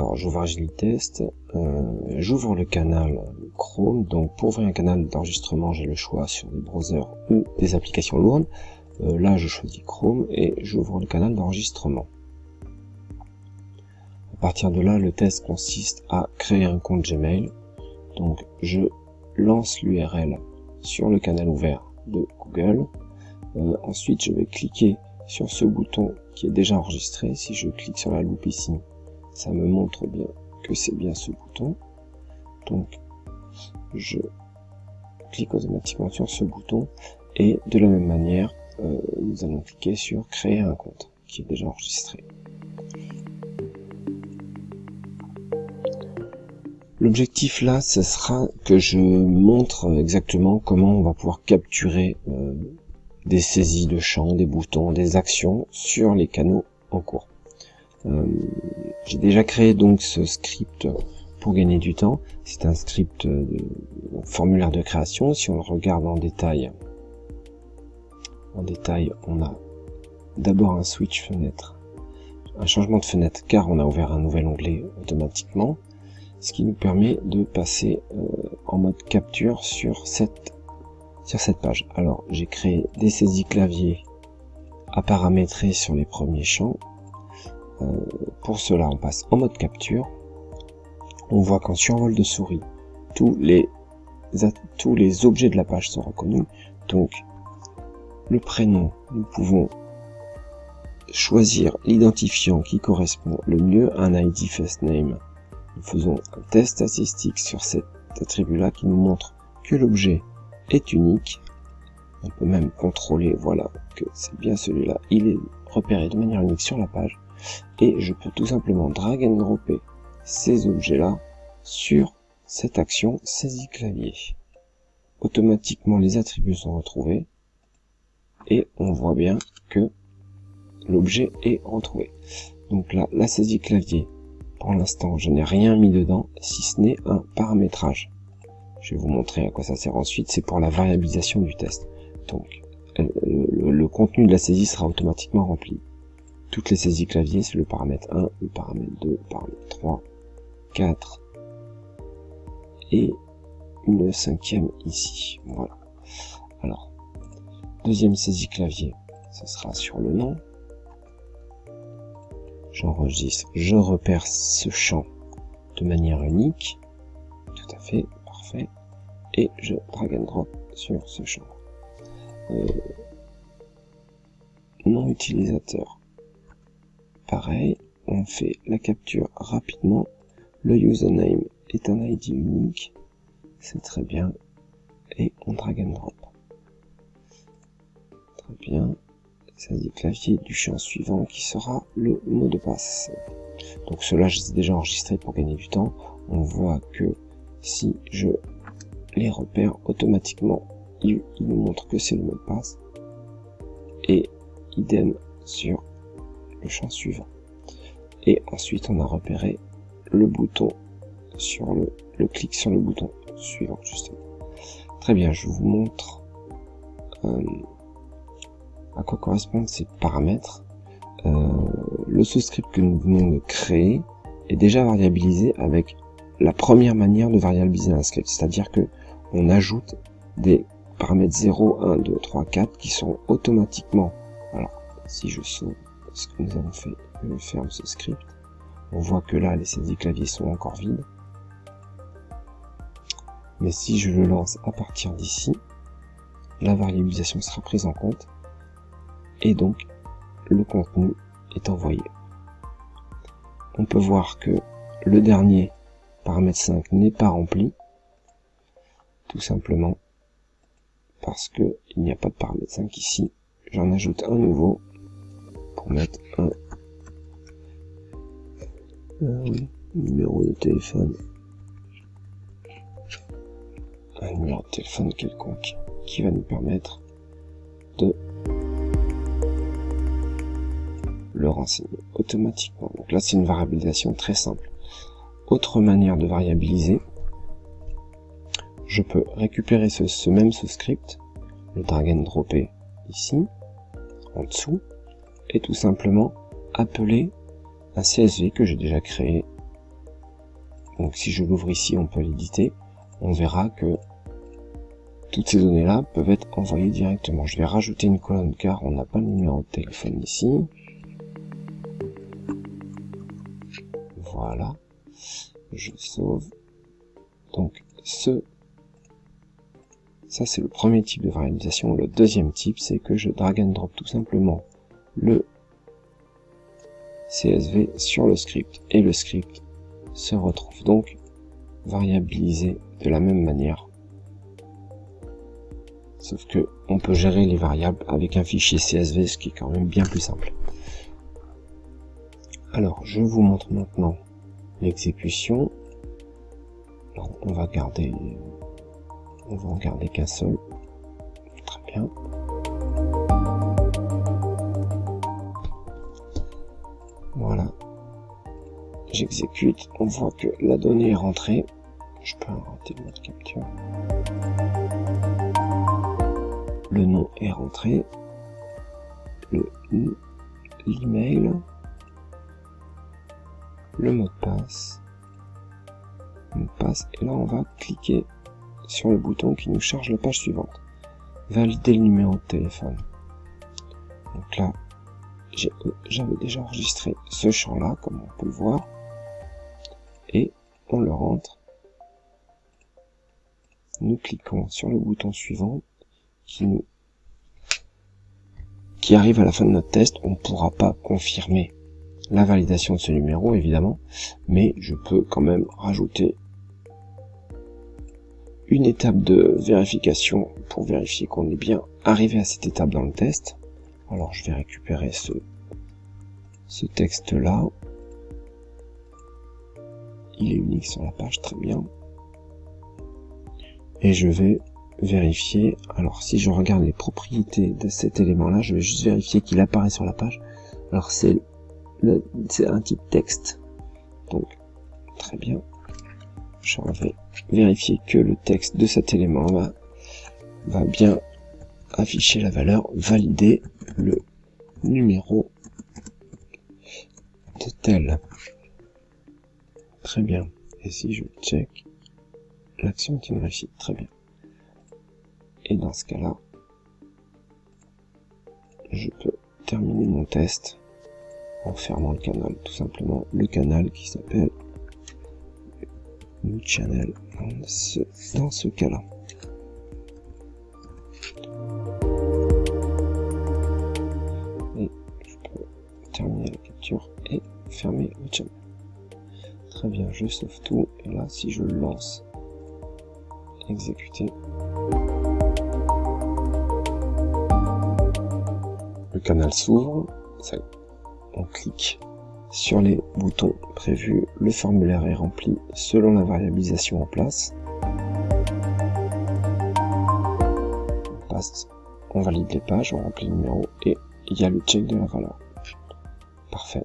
Alors, j'ouvre Agilitest, j'ouvre le canal Chrome. Donc, pour ouvrir un canal d'enregistrement, j'ai le choix sur des browsers ou des applications lourdes. Là, je choisis Chrome et j'ouvre le canal d'enregistrement. À partir de là, le test consiste à créer un compte Gmail. Donc, je lance l'URL sur le canal ouvert de Google. Ensuite, je vais cliquer sur ce bouton qui est déjà enregistré. Si je clique sur la loupe ici, ça me montre bien que c'est bien ce bouton. Donc, je clique automatiquement sur ce bouton et de la même manière, nous allons cliquer sur créer un compte qui est déjà enregistré. L'objectif là, ce sera que je montre exactement comment on va pouvoir capturer des saisies de champs, des boutons, des actions sur les canaux en cours. J'ai déjà créé donc ce script pour gagner du temps. C'est un script de formulaire de création. Si on le regarde en détail, on a d'abord un switch fenêtre, un changement de fenêtre car on a ouvert un nouvel onglet automatiquement, ce qui nous permet de passer en mode capture sur cette page. Alors j'ai créé des saisies clavier à paramétrer sur les premiers champs. Pour cela on passe en mode capture. On voit qu'en survol de souris tous les objets de la page sont reconnus. Donc le prénom, nous pouvons choisir l'identifiant qui correspond le mieux à un ID first name. Nous faisons un test statistique sur cet attribut là qui nous montre que l'objet est unique. On peut même contrôler, voilà, que c'est bien celui-là, il est repéré de manière unique sur la page, et je peux tout simplement drag and dropper ces objets-là sur cette action saisie clavier. Automatiquement, les attributs sont retrouvés, et on voit bien que l'objet est retrouvé. Donc là, la saisie clavier, pour l'instant, je n'ai rien mis dedans, si ce n'est un paramétrage. Je vais vous montrer à quoi ça sert ensuite, c'est pour la variabilisation du test. Donc, le contenu de la saisie sera automatiquement rempli. Toutes les saisies clavier, c'est le paramètre 1, le paramètre 2, le paramètre 3, 4, et une 5e ici. Voilà. Alors, deuxième saisie clavier, ce sera sur le nom. J'enregistre, je repère ce champ de manière unique. Tout à fait, parfait. Et je drag and drop sur ce champ. Nom utilisateur. Pareil, on fait la capture rapidement. Le username est un ID unique. C'est très bien. Et on drag and drop. Très bien. Ça dit clavier du champ suivant qui sera le mot de passe. Donc cela, je les ai déjà enregistrés pour gagner du temps. On voit que si je les repère automatiquement, il nous montre que c'est le mot de passe. Et idem sur le champ suivant. Et ensuite, on a repéré le bouton sur le clic sur le bouton suivant, justement. Très bien, je vous montre à quoi correspondent ces paramètres. Le sous-script que nous venons de créer est déjà variabilisé avec la première manière de variabiliser un script, c'est-à-dire que on ajoute des paramètres 0, 1, 2, 3, 4 qui sont automatiquement. Alors, si je sauve ce que nous avons fait, je ferme ce script, on voit que là les saisies clavier sont encore vides. Mais si je le lance à partir d'ici, la variabilisation sera prise en compte et donc le contenu est envoyé. On peut voir que le dernier paramètre 5 n'est pas rempli, tout simplement parce que il n'y a pas de paramètre 5 ici. J'en ajoute un nouveau pour mettre un numéro de téléphone, un numéro de téléphone quelconque qui va nous permettre de le renseigner automatiquement. Donc là, c'est une variabilisation très simple. Autre manière de variabiliser, je peux récupérer ce même sous-script, le drag and dropper ici, en dessous, et tout simplement appeler un CSV que j'ai déjà créé Donc si je l'ouvre ici, on peut l'éditer. On verra que toutes ces données-là peuvent être envoyées directement. Je vais rajouter une colonne car on n'a pas le numéro de téléphone ici. Voilà. Je sauve. Donc ça c'est le premier type de variabilisation. Le deuxième type, c'est que je drag and drop tout simplement le CSV sur le script et le script se retrouve donc variabilisé de la même manière. Sauf que on peut gérer les variables avec un fichier CSV, ce qui est quand même bien plus simple. Alors, je vous montre maintenant l'exécution. On va en garder qu'un seul. Très bien. Voilà. J'exécute. On voit que la donnée est rentrée. Je peux arrêter le mode capture. Le nom est rentré. L'email. Le mot de passe. Et là on va cliquer sur le bouton qui nous charge la page suivante. Valider le numéro de téléphone. Donc là, j'avais déjà enregistré ce champ là, comme on peut le voir, et on le rentre. Nous cliquons sur le bouton suivant qui arrive à la fin de notre test. On ne pourra pas confirmer la validation de ce numéro évidemment, mais je peux quand même rajouter une étape de vérification pour vérifier qu'on est bien arrivé à cette étape dans le test. Alors je vais récupérer ce texte là, il est unique sur la page, très bien, et je vais vérifier. Alors si je regarde les propriétés de cet élément là, je vais juste vérifier qu'il apparaît sur la page. Alors c'est un type texte, donc très bien. Je vais vérifier que le texte de cet élément là va bien afficher la valeur, valider le numéro de tel. Très bien. Et si je check, l'action est une réussite. Très bien. Et dans ce cas-là, je peux terminer mon test en fermant le canal, tout simplement le canal qui s'appelle New Channel dans ce cas-là. Et je peux terminer la capture et fermer le channel. Très bien, je sauve tout, et là si je le lance, exécuter, le canal s'ouvre, on clique sur les boutons prévus, le formulaire est rempli selon la variabilisation en place. On valide les pages, on remplit le numéro et il y a le check de la valeur. Parfait.